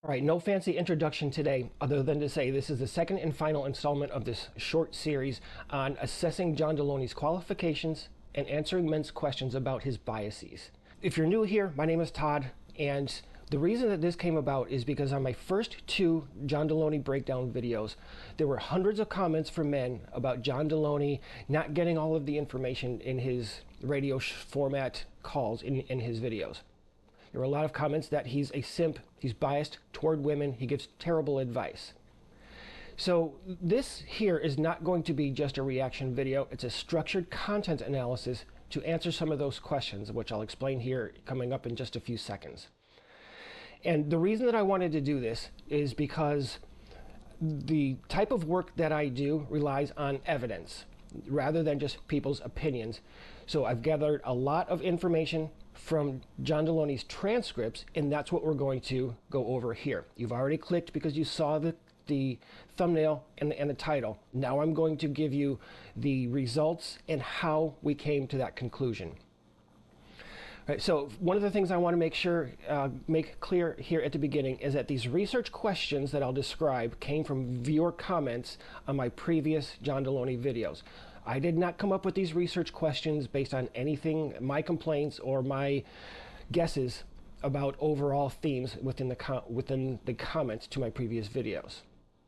All right, no fancy introduction today other than to say this is the second and final installment of this short series on assessing John Delony's qualifications and answering men's questions about his biases. If you're new here, my name is Todd, and the reason that this came about is because on my first two John Delony breakdown videos, there were hundreds of comments from men about John Delony not getting all of the information in his radio format calls in his videos. There were a lot of comments that he's a simp, he's biased toward women, he gives terrible advice. So this here is not going to be just a reaction video, it's a structured content analysis to answer some of those questions, which I'll explain here coming up in just a few seconds. And the reason that I wanted to do this is because the type of work that I do relies on evidence rather than just people's opinions. So I've gathered a lot of information from John Delony's transcripts, and that's what we're going to go over here. You've already clicked because you saw the thumbnail and the title. Now I'm going to give you the results and how we came to that conclusion. Right, so one of the things I want to make clear here at the beginning is that these research questions that I'll describe came from viewer comments on my previous John Delony videos. I did not come up with these research questions based on anything, my complaints or my guesses about overall themes within the comments to my previous videos.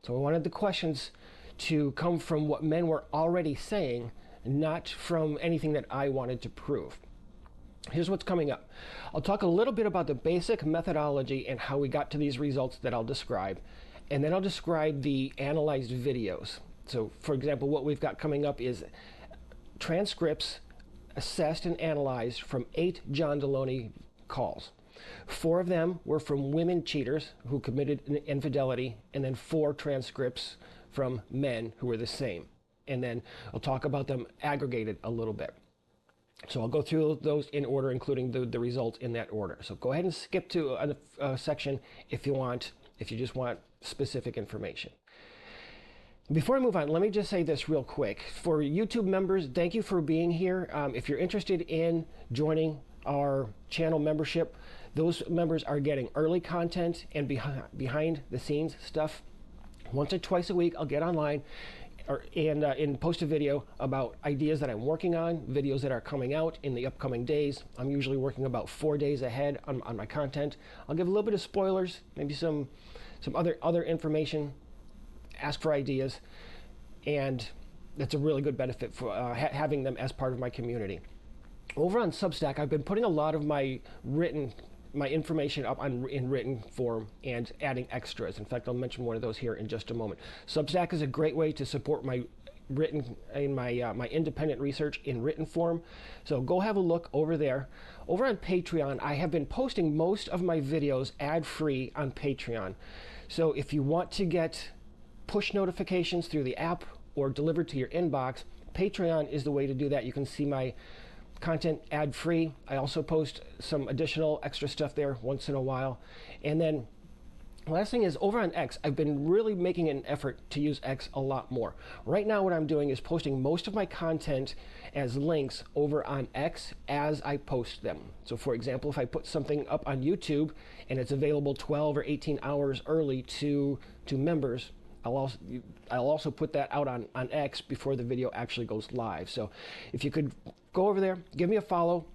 So I wanted the questions to come from what men were already saying, not from anything that I wanted to prove. Here's what's coming up. I'll talk a little bit about the basic methodology and how we got to these results that I'll describe, and then I'll describe the analyzed videos. So, for example, what we've got coming up is transcripts assessed and analyzed from 8 John Delony calls. 4 of them were from women cheaters who committed infidelity, and then 4 transcripts from men who were the same. And then I'll talk about them aggregated a little bit. So I'll go through those in order, including the results in that order. So go ahead and skip to a section if you just want specific information. Before I move on, let me just say this real quick. For YouTube members, thank you for being here. If you're interested in joining our channel membership, those members are getting early content and behind the scenes stuff. Once or twice a week, I'll get online and post a video about ideas that I'm working on, videos that are coming out in the upcoming days. I'm usually working about 4 days ahead on my content. I'll give a little bit of spoilers, maybe some other information, ask for ideas, and that's a really good benefit for having them as part of my community. Over on Substack, I've been putting a lot of my information up in written form and adding extras. In fact, I'll mention one of those here in just a moment. Substack is a great way to support my my independent research in written form. So go have a look over there. Over on Patreon, I have been posting most of my videos ad-free on Patreon. So if you want to get push notifications through the app or delivered to your inbox, Patreon is the way to do that. You can see my content ad-free. I also post some additional extra stuff there once in a while. And then last thing is over on X, I've been really making an effort to use X a lot more. Right now what I'm doing is posting most of my content as links over on X as I post them. So for example, if I put something up on YouTube and it's available 12 or 18 hours early to members, I'll also put that out on X before the video actually goes live. So if you could go over there, give me a follow,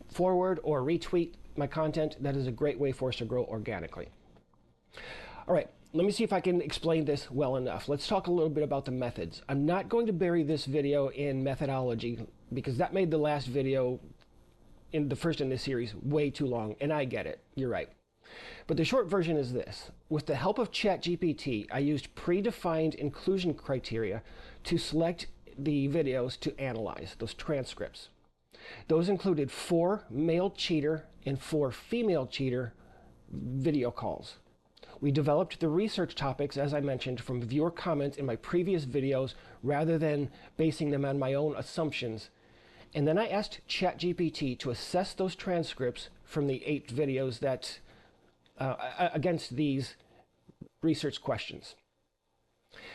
forward or retweet my content, that is a great way for us to grow organically. All right, let me see if I can explain this well enough. Let's talk a little bit about the methods. I'm not going to bury this video in methodology because that made the last video, the first in this series, way too long, and I get it, you're right. But the short version is this. With the help of ChatGPT, I used predefined inclusion criteria to select the videos to analyze, those transcripts. Those included 4 male cheater and 4 female cheater video calls. We developed the research topics, as I mentioned, from viewer comments in my previous videos rather than basing them on my own assumptions. And then I asked ChatGPT to assess those transcripts from the 8 videos that against these research questions.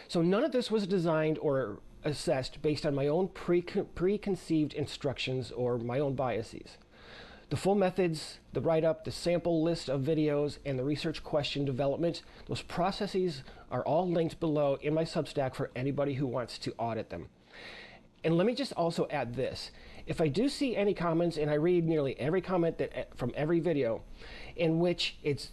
So none of this was designed or assessed based on my own preconceived instructions or my own biases. The full methods, the write-up, the sample list of videos, and the research question development, those processes are all linked below in my Substack for anybody who wants to audit them. And let me just also add this. If I do see any comments, and I read nearly every comment from every video, in which it's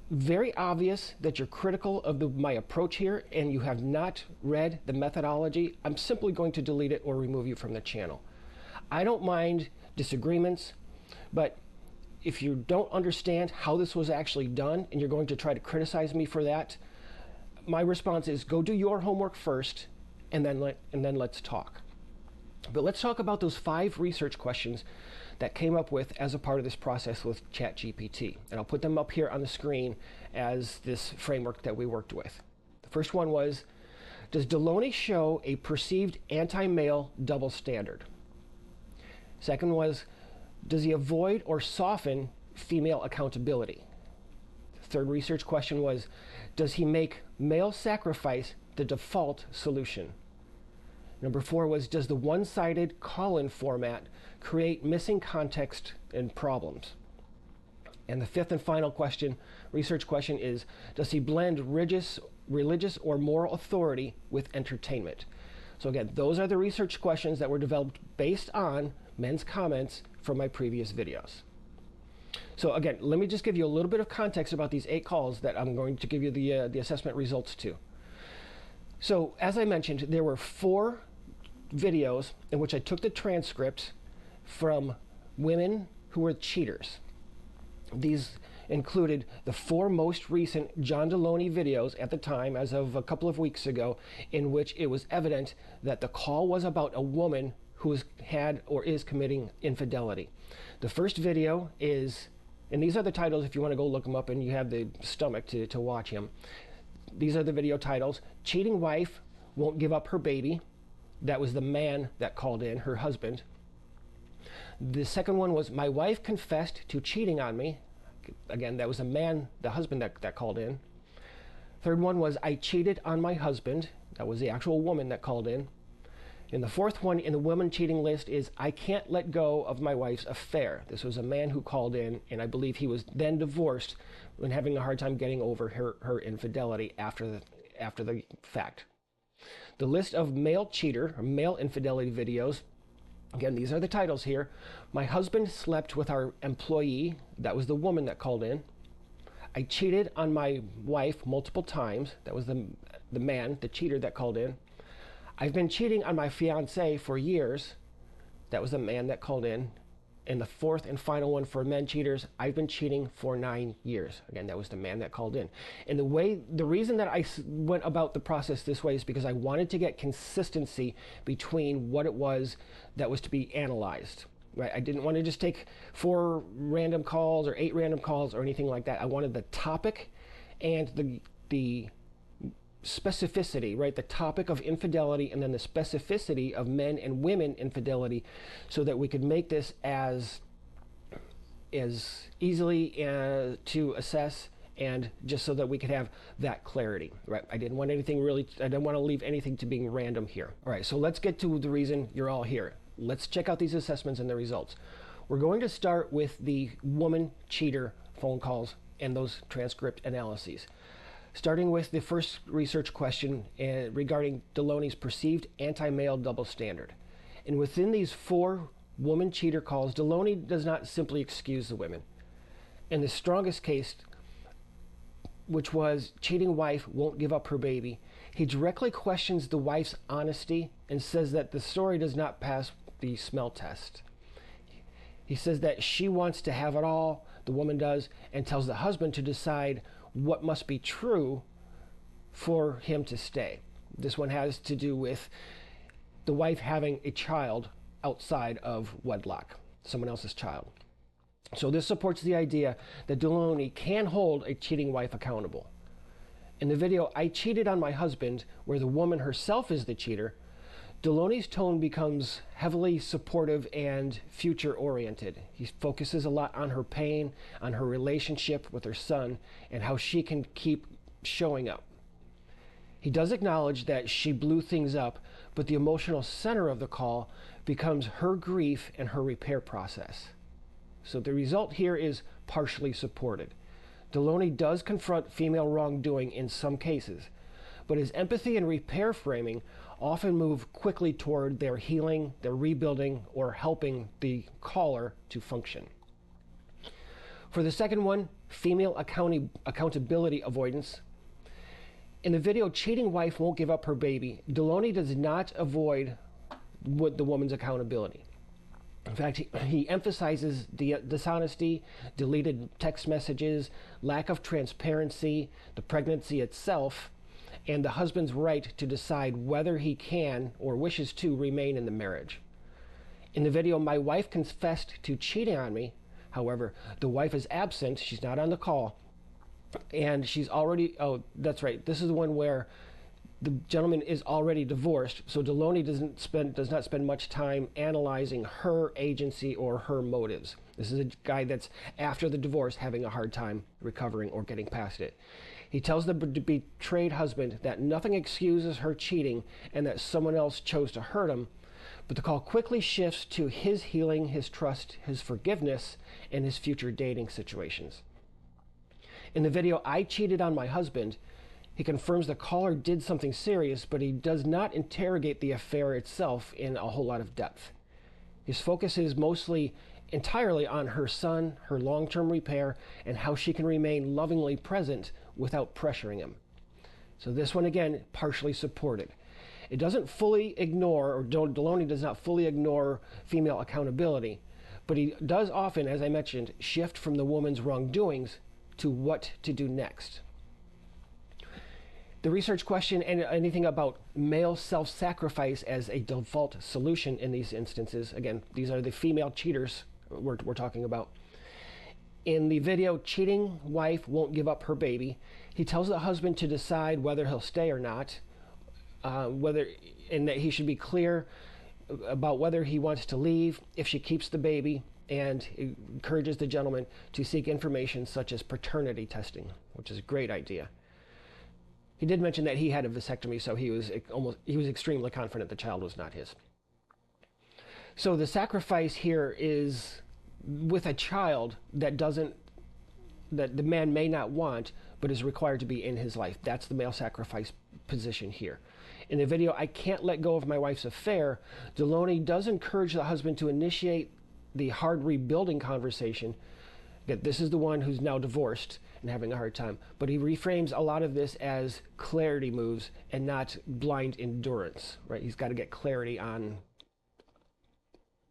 very obvious that you're critical of my approach here and you have not read the methodology, I'm simply going to delete it or remove you from the channel. I don't mind disagreements, but if you don't understand how this was actually done and you're going to try to criticize me for that, my response is go do your homework first and then let's talk. But let's talk about those 5 research questions that came up with as a part of this process with ChatGPT. And I'll put them up here on the screen as this framework that we worked with. The first one was, does Delony show a perceived anti-male double standard? Second was, does he avoid or soften female accountability? The third research question was, does he make male sacrifice the default solution? Number 4 was, does the one-sided call-in format create missing context and problems? And the 5th and final research question is, does he blend religious or moral authority with entertainment? So again, those are the research questions that were developed based on men's comments from my previous videos. So again, let me just give you a little bit of context about these 8 calls that I'm going to give you the assessment results to. So as I mentioned, there were 4 videos in which I took the transcript from women who were cheaters. These included the 4 most recent John Delony videos at the time, as of a couple of weeks ago, in which it was evident that the call was about a woman who had or is committing infidelity. The first video is, and these are the titles if you want to go look them up and you have the stomach to watch him. These are the video titles. Cheating wife won't give up her baby. That was the man that called in, her husband. The second one was, my wife confessed to cheating on me. Again, that was a man, the husband that called in. Third one was, I cheated on my husband. That was the actual woman that called in. And the fourth one in the women cheating list is, I can't let go of my wife's affair. This was a man who called in, and I believe he was then divorced and having a hard time getting over her infidelity after the fact. The list of male cheater or male infidelity videos, again, these are the titles here. My husband slept with our employee. That was the woman that called in. I cheated on my wife multiple times. That was the man, the cheater that called in. I've been cheating on my fiance for years. That was the man that called in. And the fourth and final one for men cheaters, I've been cheating for 9 years. Again, that was the man that called in. And the reason that I went about the process this way is because I wanted to get consistency between what it was that was to be analyzed. Right? I didn't want to just take 4 random calls or 8 random calls or anything like that. I wanted the topic and the specificity, right? The topic of infidelity and then the specificity of men and women infidelity, so that we could make this as easily to assess, and just so that we could have that clarity, right? I didn't want to leave anything to being random here. All right, so let's get to the reason you're all here. Let's check out these assessments and the results. We're going to start with the woman cheater phone calls and those transcript analyses. Starting with the first research question regarding Delony's perceived anti-male double standard. And within these 4 woman cheater calls, Delony does not simply excuse the women. In the strongest case, which was cheating wife won't give up her baby, he directly questions the wife's honesty and says that the story does not pass the smell test. He says that she wants to have it all, the woman does, and tells the husband to decide what must be true for him to stay. This one has to do with the wife having a child outside of wedlock, someone else's child. So this supports the idea that Delony can hold a cheating wife accountable. In the video, I cheated on my husband, where the woman herself is the cheater, Delony's tone becomes heavily supportive and future-oriented. He focuses a lot on her pain, on her relationship with her son, and how she can keep showing up. He does acknowledge that she blew things up, but the emotional center of the call becomes her grief and her repair process. So the result here is partially supported. Delony does confront female wrongdoing in some cases, but his empathy and repair framing often move quickly toward their healing, their rebuilding, or helping the caller to function. For the second one, female accountability avoidance. In the video, Cheating Wife Won't Give Up Her Baby, Delony does not avoid the woman's accountability. In fact, he emphasizes dishonesty, deleted text messages, lack of transparency, the pregnancy itself, and the husband's right to decide whether he can or wishes to remain in the marriage. In the video, My Wife Confessed to Cheating on Me, however, the wife is absent, she's not on the call, and she's already, oh, that's right, this is the one where the gentleman is already divorced, so Delony does not spend much time analyzing her agency or her motives. This is a guy that's, after the divorce, having a hard time recovering or getting past it. He tells the betrayed husband that nothing excuses her cheating and that someone else chose to hurt him, but the call quickly shifts to his healing, his trust, his forgiveness, and his future dating situations. In the video, I Cheated on My Husband, he confirms the caller did something serious, but he does not interrogate the affair itself in a whole lot of depth. His focus is mostly entirely on her son, her long-term repair, and how she can remain lovingly present without pressuring him. So this one, again, partially supported. It doesn't fully ignore, or Delony does not fully ignore female accountability, but he does often, as I mentioned, shift from the woman's wrongdoings to what to do next. The research question and anything about male self-sacrifice as a default solution in these instances. Again, these are the female cheaters we're talking about. In the video, Cheating Wife Won't Give Up Her Baby, he tells the husband to decide whether he'll stay or not, and that he should be clear about whether he wants to leave if she keeps the baby, and encourages the gentleman to seek information such as paternity testing, which is a great idea. He did mention that he had a vasectomy, so he was extremely confident the child was not his. So the sacrifice here is with a child that the man may not want, but is required to be in his life. That's the male sacrifice position here. In the video, I Can't Let Go of My Wife's Affair, Delony does encourage the husband to initiate the hard rebuilding conversation. Again, this is the one who's now divorced and having a hard time, but he reframes a lot of this as clarity moves and not blind endurance, right? He's got to get clarity on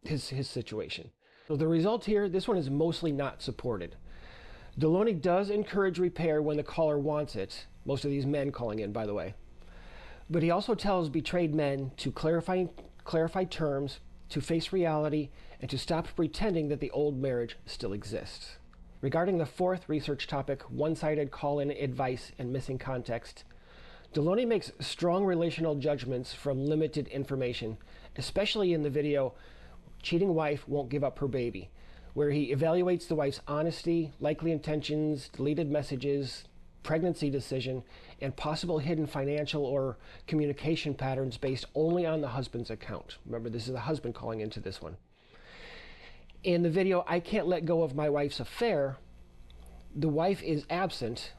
his situation. So the result here, this one is mostly not supported. Delony does encourage repair when the caller wants it, most of these men calling in, by the way, but he also tells betrayed men to clarify terms, to face reality, and to stop pretending that the old marriage still exists. Regarding the fourth research topic, one-sided call-in advice and missing context, Delony makes strong relational judgments from limited information, especially in the video, Cheating Wife Won't Give Up Her Baby, where he evaluates the wife's honesty, likely intentions, deleted messages, pregnancy decision, and possible hidden financial or communication patterns based only on the husband's account. Remember, this is the husband calling into this one. In the video, I Can't Let Go of My Wife's Affair, the wife is absent,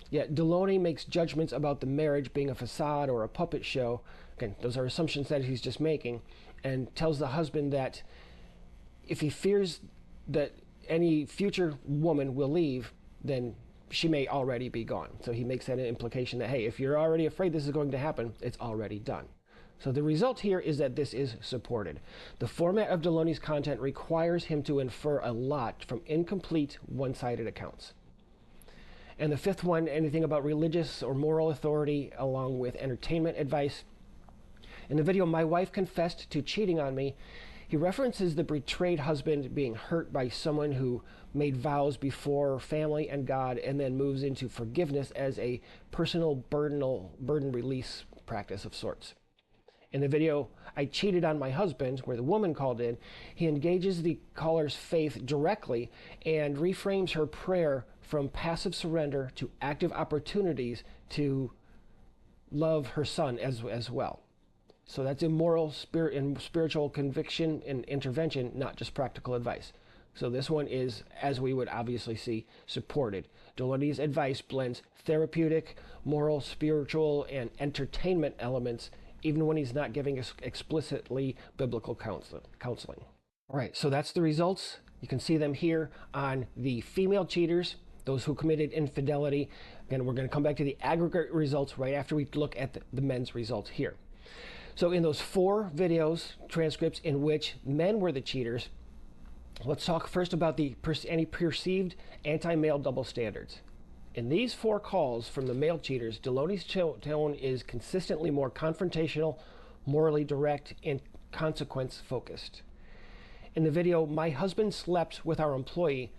yet Delony makes judgments about the marriage being a facade or a puppet show. Again, those are assumptions that he's just making, and tells the husband that if he fears that any future woman will leave, then she may already be gone. So he makes that an implication that, hey, if you're already afraid this is going to happen, it's already done. So the result here is that this is supported. The format of Delony's content requires him to infer a lot from incomplete, one-sided accounts. And the fifth one, anything about religious or moral authority, along with entertainment advice. In the video, My Wife Confessed to Cheating on Me, he references the betrayed husband being hurt by someone who made vows before family and God, and then moves into forgiveness as a personal burden release practice of sorts. In the video, I Cheated on My Husband, where the woman called in, he engages the caller's faith directly and reframes her prayer from passive surrender to active opportunities to love her son as well. So that's immoral spirit and spiritual conviction and intervention, not just practical advice. So this one is, as we would obviously see, supported. Delony's advice blends therapeutic, moral, spiritual, and entertainment elements, even when he's not giving us explicitly biblical counseling. All right, so that's the results. You can see them here on the female cheaters, those who committed infidelity. And we're going to come back to the aggregate results right after we look at the men's results here. So in those 4 videos, transcripts in which men were the cheaters, let's talk first about any perceived anti-male double standards. In these 4 calls from the male cheaters, Delony's tone is consistently more confrontational, morally direct, and consequence-focused. In the video, "My husband slept with our employee,"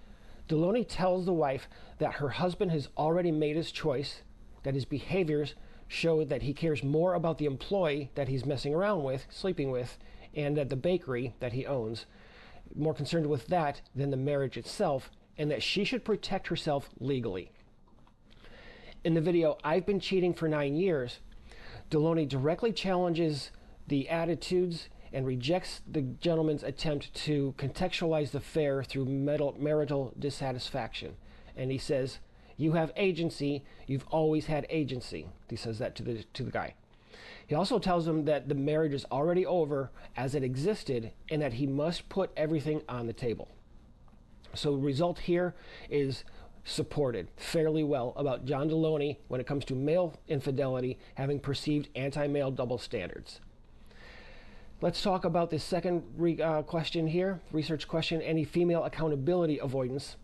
Delony tells the wife that her husband has already made his choice, that his behaviors show that he cares more about the employee that he's messing around with, sleeping with, and at the bakery that he owns, more concerned with that than the marriage itself, and that she should protect herself legally. In the video, "I've been cheating for 9 years," Delony directly challenges the attitudes and rejects the gentleman's attempt to contextualize the affair through marital dissatisfaction. And he says, "You have agency, you've always had agency." He says that to the guy. He also tells him that the marriage is already over as it existed and that he must put everything on the table. So the result here is supported fairly well about John Delony when it comes to male infidelity having perceived anti-male double standards. Let's talk about this second question here, research question, any female accountability avoidance.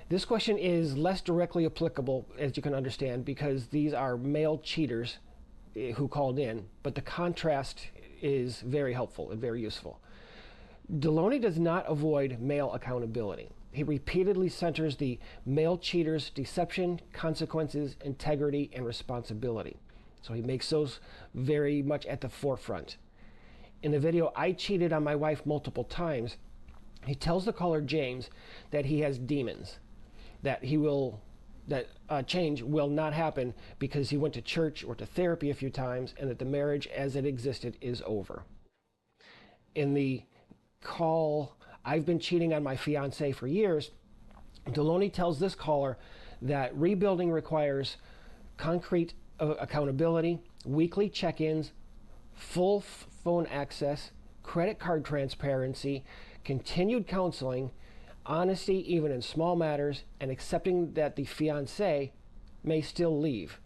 This question is less directly applicable, as you can understand, because these are male cheaters who called in, but the contrast is very helpful and very useful. Delony does not avoid male accountability. He repeatedly centers the male cheater's deception, consequences, integrity, and responsibility. So he makes those very much at the forefront. In the video, "I cheated on my wife multiple times," he tells the caller James that he has demons, that change will not happen because he went to church or to therapy a few times, and that the marriage as it existed is over. In the call, "I've been cheating on my fiance for years," Delony tells this caller that rebuilding requires concrete accountability, weekly check-ins, full phone access, credit card transparency, continued counseling, honesty even in small matters, and accepting that the fiancé may still leave.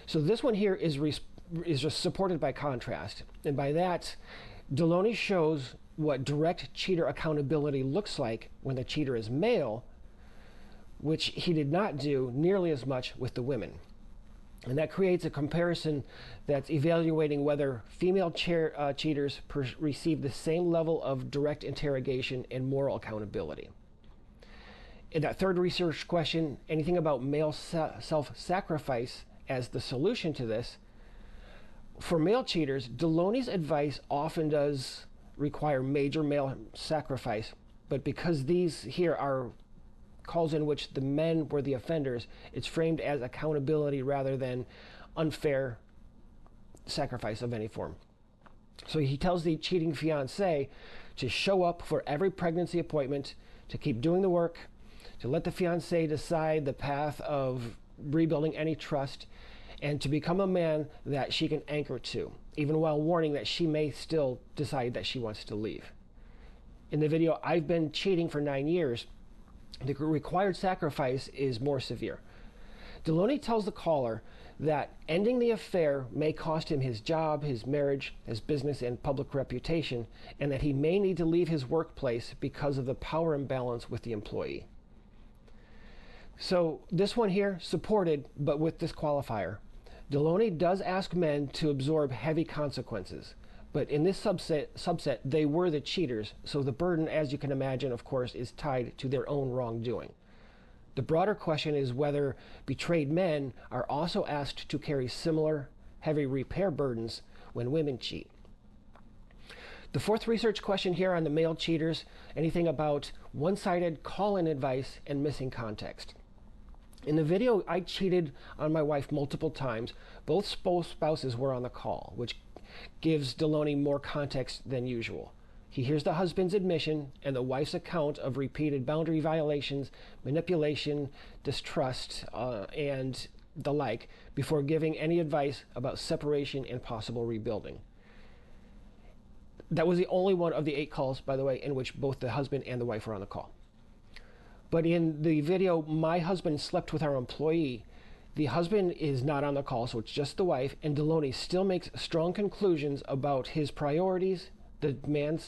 So this one here is just supported by contrast. And by that, Delony shows what direct cheater accountability looks like when the cheater is male, which he did not do nearly as much with the women. And that creates a comparison that's evaluating whether female cheaters receive the same level of direct interrogation and moral accountability. In that third research question, anything about male self-sacrifice as the solution to this? For male cheaters, Delony's advice often does require major male sacrifice, but because these here are calls in which the men were the offenders, it's framed as accountability rather than unfair sacrifice of any form. So he tells the cheating fiancé to show up for every pregnancy appointment, to keep doing the work, to let the fiancé decide the path of rebuilding any trust, and to become a man that she can anchor to, even while warning that she may still decide that she wants to leave. In the video, "I've been cheating for 9 years," the required sacrifice is more severe. Delony tells the caller that ending the affair may cost him his job, his marriage, his business, and public reputation, and that he may need to leave his workplace because of the power imbalance with the employee. So this one here, supported, but with this qualifier. Delony does ask men to absorb heavy consequences, but in this subset, they were the cheaters, so the burden, as you can imagine, of course, is tied to their own wrongdoing. The broader question is whether betrayed men are also asked to carry similar heavy repair burdens when women cheat. The fourth research question here on the male cheaters, anything about one-sided call-in advice and missing context. In the video, "I cheated on my wife multiple times," both spouses were on the call, which gives Delony more context than usual. He hears the husband's admission and the wife's account of repeated boundary violations, manipulation, distrust, and the like, before giving any advice about separation and possible rebuilding. That was the only one of the 8 calls, by the way, in which both the husband and the wife were on the call. But in the video, "My husband slept with our employee," the husband is not on the call, so it's just the wife, and Delony still makes strong conclusions about his priorities, the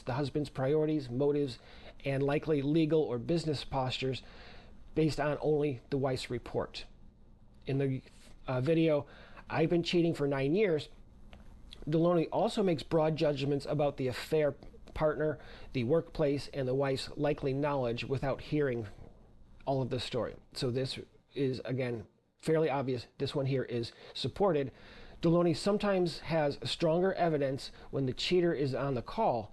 husband's priorities, motives, and likely legal or business postures based on only the wife's report. In the video, "I've been cheating for 9 years," Delony also makes broad judgments about the affair partner, the workplace, and the wife's likely knowledge without hearing all of the story. So this is, again, fairly obvious. This one here is supported. Delony sometimes has stronger evidence when the cheater is on the call,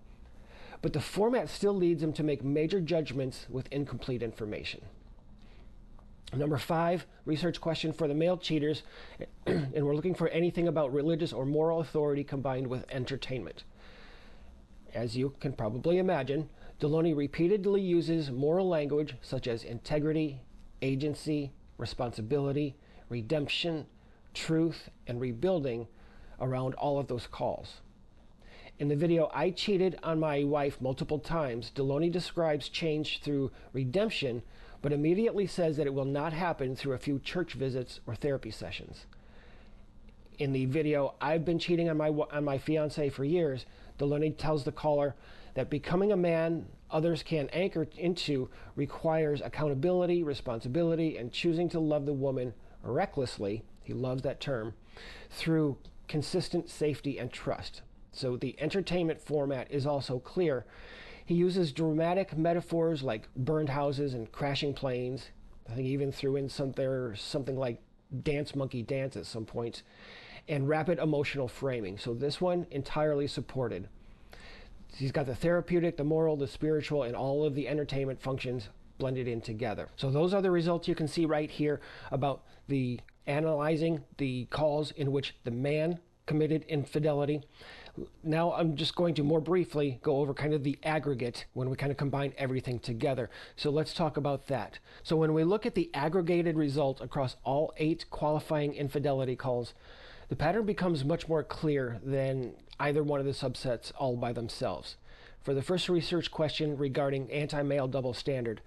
but the format still leads him to make major judgments with incomplete information. Number 5, research question for the male cheaters, and we're looking for anything about religious or moral authority combined with entertainment. As you can probably imagine, Delony repeatedly uses moral language such as integrity, agency, responsibility, redemption, truth, and rebuilding around all of those calls. In the video, "I cheated on my wife multiple times," Delony describes change through redemption, but immediately says that it will not happen through a few church visits or therapy sessions. In the video, "I've been cheating on my fiance for years," Delony tells the caller that becoming a man others can anchor into requires accountability, responsibility, and choosing to love the woman recklessly, he loves that term, through consistent safety and trust. So the entertainment format is also clear. He uses dramatic metaphors like burned houses and crashing planes. I think he even threw in something like dance monkey dance at some point, and rapid emotional framing. So this one entirely supported. He's got the therapeutic, the moral, the spiritual, and all of the entertainment functions blended in together. So those are the results you can see right here about the analyzing the calls in which the man committed infidelity. Now I'm just going to more briefly go over kind of the aggregate when we kind of combine everything together. So let's talk about that. So when we look at the aggregated result across all 8 qualifying infidelity calls, the pattern becomes much more clear than either one of the subsets all by themselves. For the first research question regarding anti-male double standard,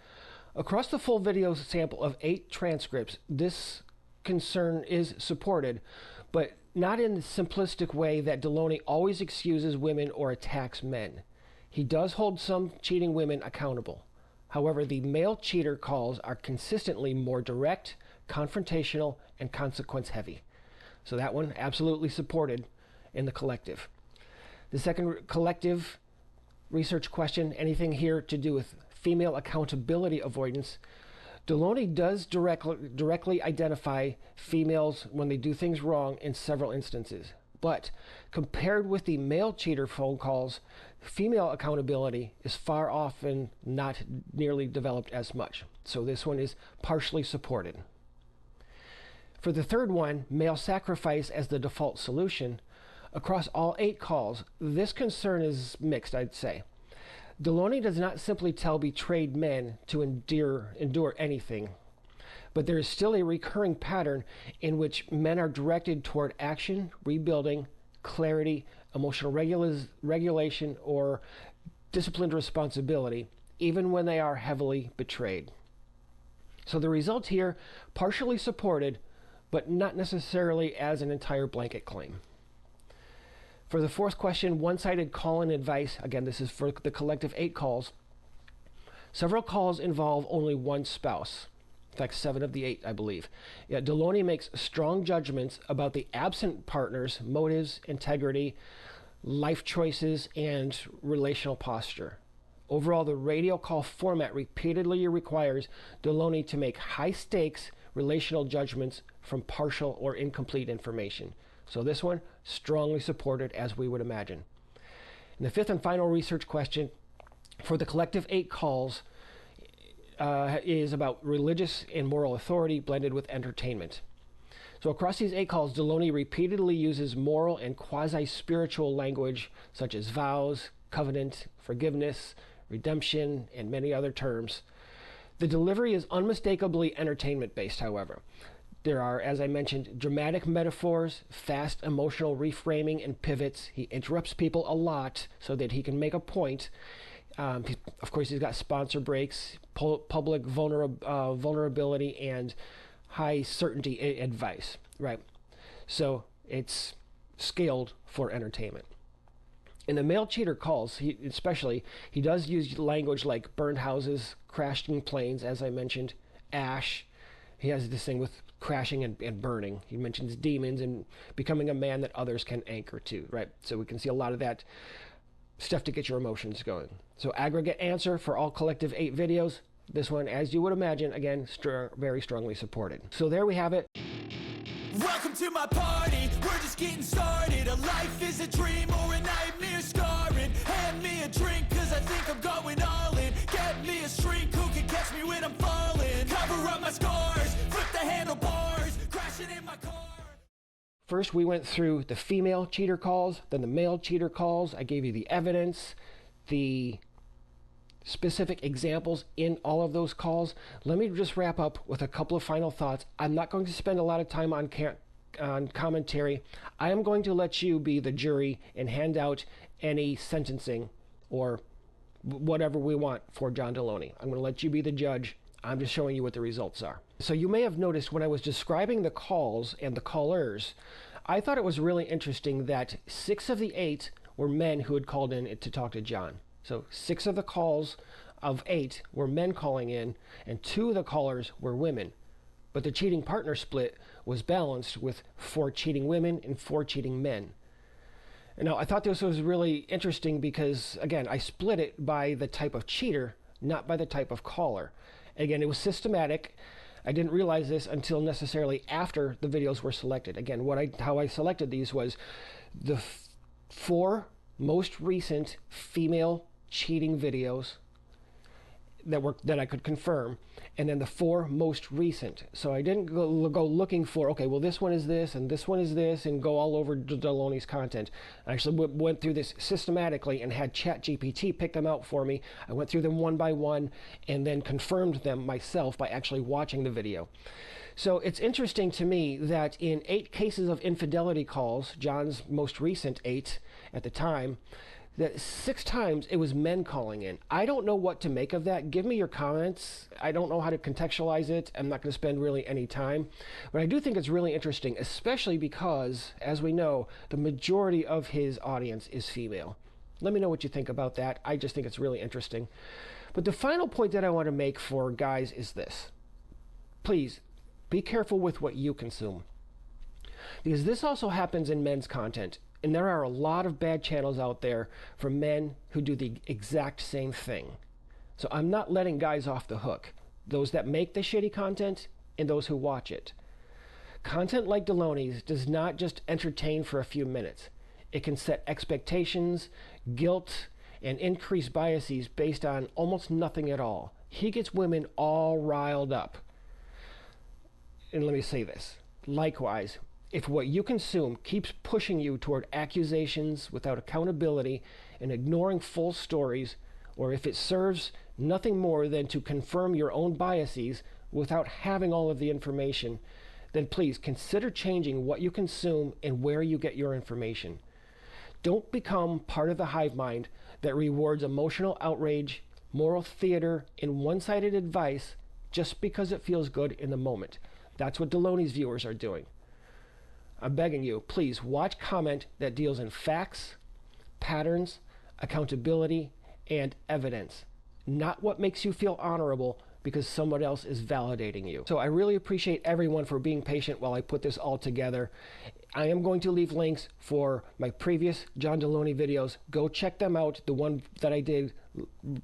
across the full video sample of 8 transcripts, this concern is supported, but not in the simplistic way that Delony always excuses women or attacks men. He does hold some cheating women accountable. However, the male cheater calls are consistently more direct, confrontational, and consequence heavy. So that one absolutely supported in the collective. The second collective research question, anything here to do with female accountability avoidance, Delony does directly identify females when they do things wrong in several instances. But compared with the male cheater phone calls, female accountability is far often not nearly developed as much. So this one is partially supported. For the third one, male sacrifice as the default solution, across all 8 calls, this concern is mixed, I'd say. Delony does not simply tell betrayed men to endure anything, but there is still a recurring pattern in which men are directed toward action, rebuilding, clarity, emotional regulation, or disciplined responsibility, even when they are heavily betrayed. So the result here, partially supported, but not necessarily as an entire blanket claim. For the fourth question, one-sided call-in advice, again, this is for the collective 8 calls. Several calls involve only one spouse. In fact, 7 of the 8, I believe. Yet Delony makes strong judgments about the absent partner's motives, integrity, life choices, and relational posture. Overall, the radio call format repeatedly requires Delony to make high-stakes relational judgments from partial or incomplete information. So this one, strongly supported, as we would imagine. And the fifth and final research question for the collective 8 calls is about religious and moral authority blended with entertainment. So across these 8 calls, Delony repeatedly uses moral and quasi-spiritual language such as vows, covenant, forgiveness, redemption, and many other terms. The delivery is unmistakably entertainment-based, however. There are, as I mentioned, dramatic metaphors, fast emotional reframing and pivots. He interrupts people a lot so that he can make a point. Of course, he's got sponsor breaks, public vulnerability, and high certainty advice, right? So it's scaled for entertainment. In the male cheater calls, he does use language like burned houses, crashing planes, as I mentioned, ash. He has this thing with crashing and burning. He mentions demons and becoming a man that others can anchor to, right? So we can see a lot of that stuff to get your emotions going. So aggregate answer for all collective 8 videos. This one, as you would imagine, again, very strongly supported. So there we have it. Welcome to my party, we're just getting started. A life is a dream or a nightmare scarring. Hand me a drink cause I think I'm going all in. Get me a shrink who can catch me when I'm falling. Cover up my scars, flip the handlebars, crashing in my car. First we went through the female cheater calls, then the male cheater calls. I gave you the evidence, the specific examples in all of those calls. Let me just wrap up with a couple of final thoughts. I'm not going to spend a lot of time on commentary. I am going to let you be the jury and hand out any sentencing or whatever we want for John Delony. I'm going to let you be the judge. I'm just showing you what the results are. So you may have noticed when I was describing the calls and the callers, I thought it was really interesting that 6 of the 8 were men who had called in to talk to John. So 6 of the calls of 8 were men calling in, and 2 of the callers were women. But the cheating partner split was balanced with 4 cheating women and 4 cheating men. And now I thought this was really interesting because, again, I split it by the type of cheater, not by the type of caller. Again, it was systematic. I didn't realize this until necessarily after the videos were selected. Again, how I selected these was the 4 most recent female cheating videos that I could confirm, and then the 4 most recent. So I didn't go looking for, okay, well, this one is this and this one is this, and go all over Delony's content. I actually went through this systematically and had ChatGPT pick them out for me. I went through them one by one and then confirmed them myself by actually watching the video. So it's interesting to me that in 8 cases of infidelity calls, John's most recent 8 at the time, that 6 times it was men calling in. I don't know what to make of that. Give me your comments. I don't know how to contextualize it. I'm not going to spend really any time. But I do think it's really interesting, especially because, as we know, the majority of his audience is female. Let me know what you think about that. I just think it's really interesting. But the final point that I want to make for guys is this. Please, be careful with what you consume. Because this also happens in men's content. And there are a lot of bad channels out there for men who do the exact same thing. So I'm not letting guys off the hook. Those that make the shitty content and those who watch it. Content like Delony's does not just entertain for a few minutes. It can set expectations, guilt, and increase biases based on almost nothing at all. He gets women all riled up. And let me say this. Likewise, if what you consume keeps pushing you toward accusations without accountability and ignoring full stories, or if it serves nothing more than to confirm your own biases without having all of the information, then please consider changing what you consume and where you get your information. Don't become part of the hive mind that rewards emotional outrage, moral theater, and one-sided advice just because it feels good in the moment. That's what Delony's viewers are doing. I'm begging you, please watch content that deals in facts, patterns, accountability, and evidence, not what makes you feel honorable because someone else is validating you. So I really appreciate everyone for being patient while I put this all together. I am going to leave links for my previous John Delony videos. Go check them out. The one that I did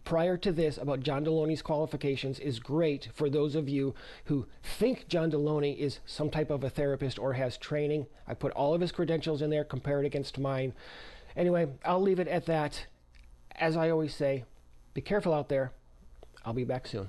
prior to this about John Delony's qualifications is great for those of you who think John Delony is some type of a therapist or has training. I put all of his credentials in there, compared against mine. Anyway, I'll leave it at that. As I always say, be careful out there. I'll be back soon.